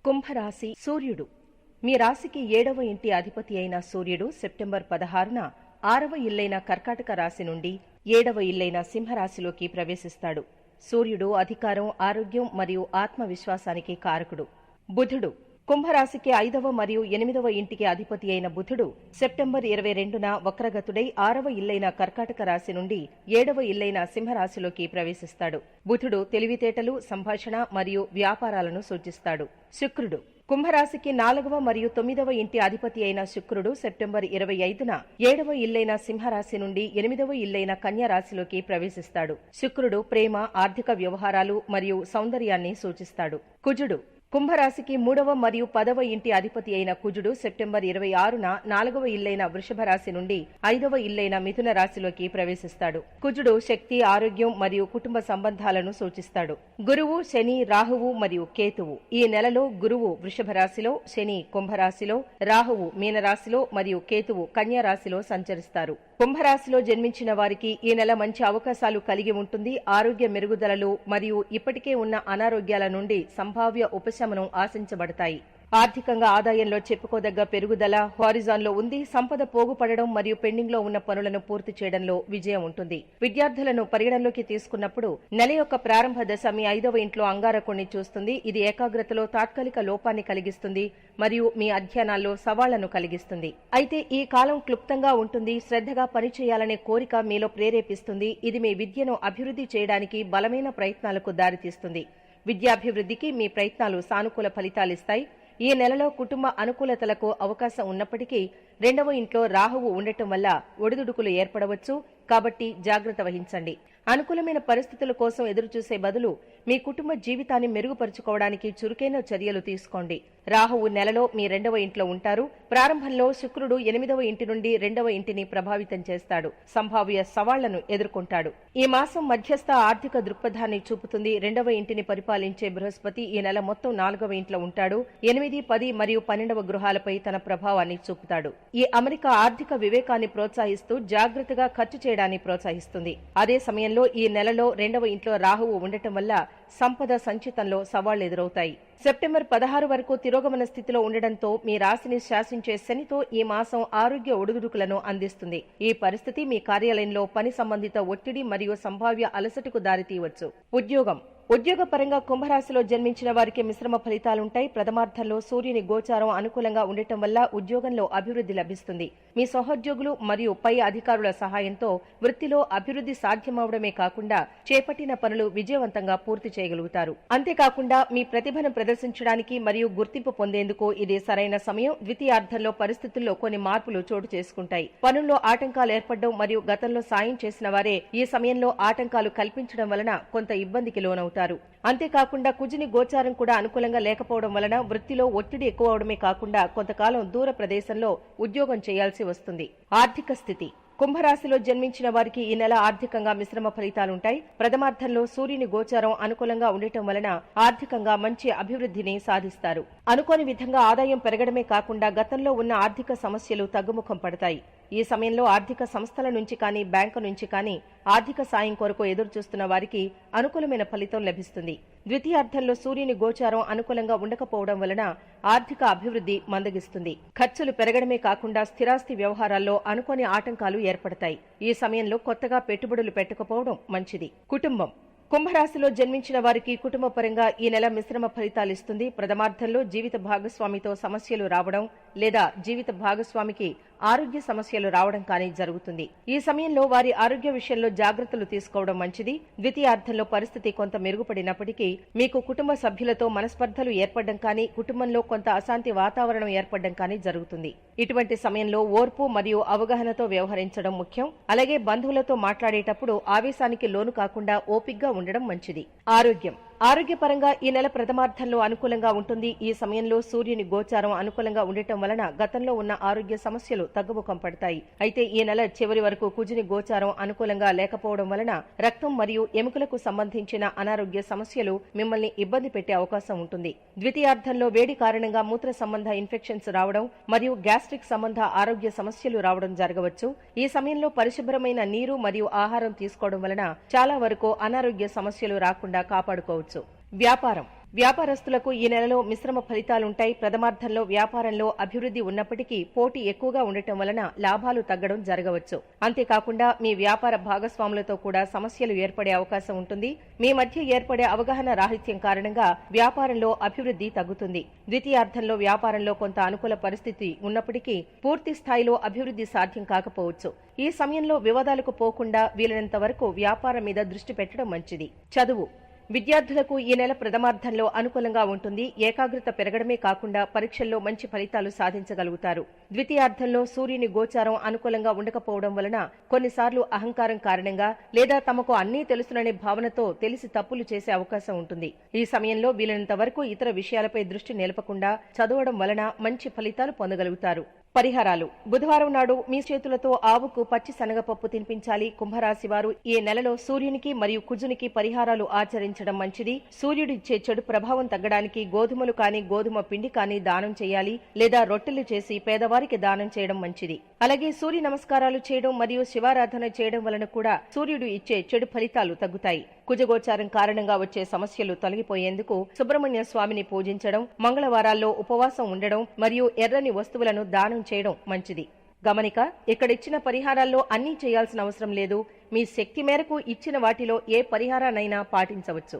కుంభరాశి. సూర్యుడు మీ రాశికి 7వ ఇంటి అధిపతి అయిన సూర్యుడు సెప్టెంబర్ 16న 6వ ఇల్లైన కర్కాటక రాశి నుండి 7వ ఇల్లైన సింహరాశిలోకి ప్రవేశిస్తాడు. సూర్యుడు అధికారం, ఆరోగ్యం మరియు ఆత్మవిశ్వాసానికి కారకుడు. బుధుడు కుంభరాశికి 5వ మరియు 8వ ఇంటికి అధిపతి అయిన బుధుడు సెప్టెంబర్ 22న వక్రగతుడై 6వ ఇల్లైన కర్కాటక రాశి నుండి 7వ ఇల్లైన సింహరాశిలోకి ప్రవేశిస్తాడు. బుధుడు తెలివితేటలు, సంభాషణ మరియు వ్యాపారాలను సూచిస్తాడు. శుక్రుడు కుంభరాశికి 4వ మరియు 9వ ఇంటి అధిపతి అయిన శుక్రుడు సెప్టెంబర్ 25న 7వ ఇల్లైన సింహరాశి నుండి 8వ ఇల్లైన కన్యా రాశిలోకి ప్రవేశిస్తాడు. శుక్రుడు ప్రేమ, ఆర్థిక వ్యవహారాలు మరియు సౌందర్యాన్ని సూచిస్తాడు. కుజుడు కుంభరాశికి 3వ మరియు 10వ ఇంటి అధిపతి అయిన కుజుడు సెప్టెంబర్ 26న 4వ ఇల్లైన వృషభ రాశి నుండి 5వ ఇల్లైన మిథున రాశిలోకి ప్రవేశిస్తాడు. కుజుడు శక్తి, ఆరోగ్యం మరియు కుటుంబ సంబంధాలను సూచిస్తాడు. గురువు, శని, రాహువు మరియు కేతువు ఈ నెలలో గురువు వృషభ రాశిలో, శని కుంభరాశిలో, రాహువు మీనరాశిలో మరియు కేతువు కన్యా రాశిలో సంచరిస్తారు. కుంభరాశిలో జన్మించిన వారికి ఈ నెల మంచి అవకాశాలు కలిగి ఉంటుంది. ఆరోగ్య మెరుగుదలలు మరియు ఇప్పటికే ఉన్న అనారోగ్యాల నుండి సంభావ్య ఉపశమనం ఆశించబడతాయి. ఆర్థికంగా ఆదాయంలో చెప్పుకోదగ్గ పెరుగుదల హారిజాన్లో ఉంది. సంపద పోగుపడడం మరియు పెండింగ్లో ఉన్న పనులను పూర్తి చేయడంలో విజయం ఉంటుంది. విద్యార్థులను పరిగణనలోకి తీసుకున్నప్పుడు నెల యొక్క ప్రారంభ దశ మీ 5వ ఇంట్లో అంగారకుణ్ణి చూస్తుంది. ఇది ఏకాగ్రతలో తాత్కాలిక లోపాన్ని కలిగిస్తుంది మరియు మీ అధ్యయనాల్లో సవాళ్లను కలిగిస్తుంది. అయితే ఈ కాలం క్లుప్తంగా ఉంటుంది. శ్రద్ధగా పనిచేయాలనే కోరిక మీలో ప్రేరేపిస్తుంది. ఇది మీ విద్యను అభివృద్ధి చేయడానికి బలమైన ప్రయత్నాలకు దారితీస్తుంది. విద్యాభివృద్ధికి మీ ప్రయత్నాలు సానుకూల ఫలితాలిస్తాయి. ఈ నెలలో కుటుంబ అనుకూలతలకు అవకాశం ఉన్నప్పటికీ 2వ ఇంట్లో రాహువు ఉండటం వల్ల ఒడిదుడుకులు ఏర్పడవచ్చు. కాబట్టి జాగ్రత్త వహించండి. అనుకూలమైన పరిస్థితుల కోసం ఎదురుచూసే బదులు మీ కుటుంబ జీవితాన్ని మెరుగుపరుచుకోవడానికి చురుకైన చర్యలు తీసుకోండి. రాహువు నెలలో మీ 2వ ఇంట్లో ఉంటారు. ప్రారంభంలో శుక్రుడు 8వ ఇంటి నుండి 2వ ఇంటిని ప్రభావితం చేస్తాడు. సంభావ్య సవాళ్లను ఎదుర్కొంటాడు. ఈ మాసం మధ్యస్థ ఆర్థిక దృక్పథాన్ని చూపుతుంది. 2వ ఇంటిని పరిపాలించే బృహస్పతి ఈ నెల మొత్తం 4వ ఇంట్లో ఉంటాడు. 8, 10 మరియు 12వ గృహాలపై తన ప్రభావాన్ని చూపుతాడు. ఈ అమరిక ఆర్థిక వివేకాన్ని ప్రోత్సహిస్తూ జాగ్రత్తగా ఖర్చు చేయడాన్ని ప్రోత్సహిస్తుంది. అదే సమయంలో ఈ నెలలో 2వ ఇంట్లో రాహువు ఉండటం వల్ల సంపద సంచితంలో సవాళ్లు ఎదురవుతాయి. సెప్టెంబర్ 16 వరకు తిరోగమన స్థితిలో ఉండడంతో మీ రాశిని శాసించే శనితో ఈ మాసం ఆరోగ్య ఒడిదుడుకులను అందిస్తుంది. ఈ పరిస్థితి మీ కార్యాలయంలో పని సంబంధిత ఒత్తిడి మరియు సంభావ్య అలసటకు దారితీయవచ్చు. ఉద్యోగపరంగా కుంభరాశిలో జన్మించిన వారికి మిశ్రమ ఫలితాలుంటాయి. ప్రథమార్థంలో సూర్యుని గోచారం అనుకూలంగా ఉండటం వల్ల ఉద్యోగంలో అభివృద్ధి లభిస్తుంది. మీ సహోద్యోగులు మరియు పై అధికారుల సహాయంతో వృత్తిలో అభివృద్ధి సాధ్యమవడమే కాకుండా చేపట్టిన పనులు విజయవంతంగా పూర్తి చేయగలుగుతారు. అంతేకాకుండా మీ ప్రతిభను ప్రదర్శించడానికి మరియు గుర్తింపు పొందేందుకు ఇది సరైన సమయం. ద్వితీయార్థంలో పరిస్థితుల్లో కొన్ని మార్పులు చోటు చేసుకుంటాయి. పనుల్లో ఆటంకాలు ఏర్పడడం మరియు గతంలో సాయం చేసిన వారే ఈ సమయంలో ఆటంకాలు కల్పించడం వలన కొంత ఇబ్బందికి లోనవుతారు. అంతేకాకుండా కుజుని గోచారం కూడా అనుకూలంగా లేకపోవడం వలన వృత్తిలో ఒత్తిడి ఎక్కువ అవడమే కాకుండా కొంతకాలం దూర ప్రదేశంలో ఉద్యోగం చేయాల్సి వస్తుంది. ఆర్థిక స్థితి కుంభరాశిలో జన్మించిన వారికి ఈ నెల ఆర్థికంగా మిశ్రమ ఫలితాలుంటాయి. ప్రథమార్థంలో సూర్యుని గోచారం అనుకూలంగా ఉండటం వలన ఆర్థికంగా మంచి అభివృద్ధిని సాధిస్తారు. అనుకోని విధంగా ఆదాయం పెరగడమే కాకుండా గతంలో ఉన్న ఆర్థిక సమస్యలు తగ్గుముఖం పడతాయి. ఈ సమయంలో ఆర్థిక సంస్థల నుంచి కానీ బ్యాంకు నుంచి కానీ ఆర్థిక సాయం కొరకు ఎదురుచూస్తున్న వారికి అనుకూలమైన ఫలితం లభిస్తుంది. ద్వితీయార్థంలో సూర్యుని గోచారం అనుకూలంగా ఉండకపోవడం వలన ఆర్థిక అభివృద్ధి మందగిస్తుంది. ఖర్చులు పెరగడమే కాకుండా స్థిరాస్తి వ్యవహారాల్లో అనుకోని ఆటంకాలు ఏర్పడతాయి. ఈ సమయంలో కొత్తగా పెట్టుబడులు పెట్టకపోవడం మంచిది. కుంభరాశిలో జన్మించిన వారికి కుటుంబ పరంగా ఈ నెల మిశ్రమ ఫలితాలిస్తుంది. ప్రథమార్థంలో జీవిత భాగస్వామితో సమస్యలు రావడం లేదా జీవిత భాగస్వామికి ఆరోగ్య సమస్యలు రావడం కానీ జరుగుతుంది. ఈ సమయంలో వారి ఆరోగ్య విషయంలో జాగ్రత్తలు తీసుకోవడం మంచిది. ద్వితీయార్థంలో పరిస్థితి కొంత మెరుగుపడినప్పటికీ మీకు కుటుంబ సభ్యులతో మనస్పర్ధలు ఏర్పడడం కానీ కుటుంబంలో కొంత అశాంతి వాతావరణం ఏర్పడడం కానీ జరుగుతుంది. ఇటువంటి సమయంలో ఓర్పు మరియు అవగాహనతో వ్యవహరించడం ముఖ్యం. అలాగే బంధువులతో మాట్లాడేటప్పుడు ఆవేశానికి లోను కాకుండా ఓపిగ్గా ఉండడం మంచిది. ఆరోగ్యపరంగా ఈ నెల ప్రథమార్థంలో అనుకూలంగా ఉంటుంది. ఈ సమయంలో సూర్యుని గోచారం అనుకూలంగా ఉండటం వలన గతంలో ఉన్న ఆరోగ్య సమస్యలు తగ్గుముఖం పడతాయి. అయితే ఈ నెల చివరి వరకు కుజుని గోచారం అనుకూలంగా లేకపోవడం వలన రక్తం మరియు ఎముకలకు సంబంధించిన అనారోగ్య సమస్యలు మిమ్మల్ని ఇబ్బంది పెట్టే అవకాశం ఉంటుంది. ద్వితీయార్థంలో వేడి కారణంగా మూత్ర సంబంధ ఇన్ఫెక్షన్స్ రావడం మరియు గ్యాస్ట్రిక్ సంబంధ ఆరోగ్య సమస్యలు రావడం జరగవచ్చు. ఈ సమయంలో పరిశుభ్రమైన నీరు మరియు ఆహారం తీసుకోవడం వలన చాలా వరకు అనారోగ్య సమస్యలు రాకుండా కాపాడుకోవచ్చు. వ్యాపారం వ్యాపారస్తులకు ఈ నెలలో మిశ్రమ ఫలితాలుంటాయి. ప్రథమార్థంలో వ్యాపారంలో అభివృద్ధి ఉన్నప్పటికీ పోటీ ఎక్కువగా ఉండటం వలన లాభాలు తగ్గడం జరగవచ్చు. అంతేకాకుండా మీ వ్యాపార భాగస్వాములతో కూడా సమస్యలు ఏర్పడే అవకాశం ఉంటుంది. మీ మధ్య ఏర్పడే అవగాహన రాహిత్యం కారణంగా వ్యాపారంలో అభివృద్ధి తగ్గుతుంది. ద్వితీయార్థంలో వ్యాపారంలో కొంత అనుకూల పరిస్థితి ఉన్నప్పటికీ పూర్తి స్థాయిలో అభివృద్ధి సాధ్యం కాకపోవచ్చు. ఈ సమయంలో వివాదాలకు పోకుండా వీలైనంత వరకు వ్యాపారం మీద దృష్టి పెట్టడం మంచిది. చదువు విద్యార్థులకు ఈ నెల ప్రథమార్థంలో అనుకూలంగా ఉంటుంది. ఏకాగ్రత పెరగడమే కాకుండా పరీక్షల్లో మంచి ఫలితాలు సాధించగలుగుతారు. ద్వితీయార్థంలో సూర్యుని గోచారం అనుకూలంగా ఉండకపోవడం వలన కొన్నిసార్లు అహంకారం కారణంగా లేదా తమకు అన్నీ తెలుసుననే భావనతో తెలిసి తప్పులు చేసే అవకాశం ఉంటుంది. ఈ సమయంలో వీలైనంత వరకు ఇతర విషయాలపై దృష్టి నిలపకుండా చదవడం వలన మంచి ఫలితాలు పొందగలుగుతారు. పరిహారాలు బుధవారం నాడు మీ చేతులతో ఆవుకు పచ్చి శనగపప్పు తినిపించాలి. కుంభరాశి వారు ఈ నెలలో సూర్యునికి మరియు కుజునికి పరిహారాలు ఆచరించడం మంచిది. సూర్యుడు ఇచ్చే చెడు ప్రభావం తగ్గడానికి గోధుమలు కాని గోధుమ పిండి కాని దానం చేయాలి లేదా రొట్టెలు చేసి పేదవారికి దానం చేయడం మంచిది. అలాగే సూర్య నమస్కారాలు చేయడం మరియు శివారాధన చేయడం వలన కూడా సూర్యుడు ఇచ్చే చెడు ఫలితాలు తగ్గుతాయి. కుజగోచారం కారణంగా వచ్చే సమస్యలు తొలగిపోయేందుకు సుబ్రహ్మణ్య స్వామిని పూజించడం, మంగళవారాల్లో ఉపవాసం ఉండడం మరియు ఎర్రని వస్తువులను దానం చేయడం మంచిది. గమనిక, ఇక్కడిచ్చిన పరిహారాల్లో అన్నీ చేయాల్సిన అవసరం లేదు. మీ శక్తి మేరకు ఇచ్చిన వాటిలో ఏ పరిహారాన్నైనా పాటించవచ్చు.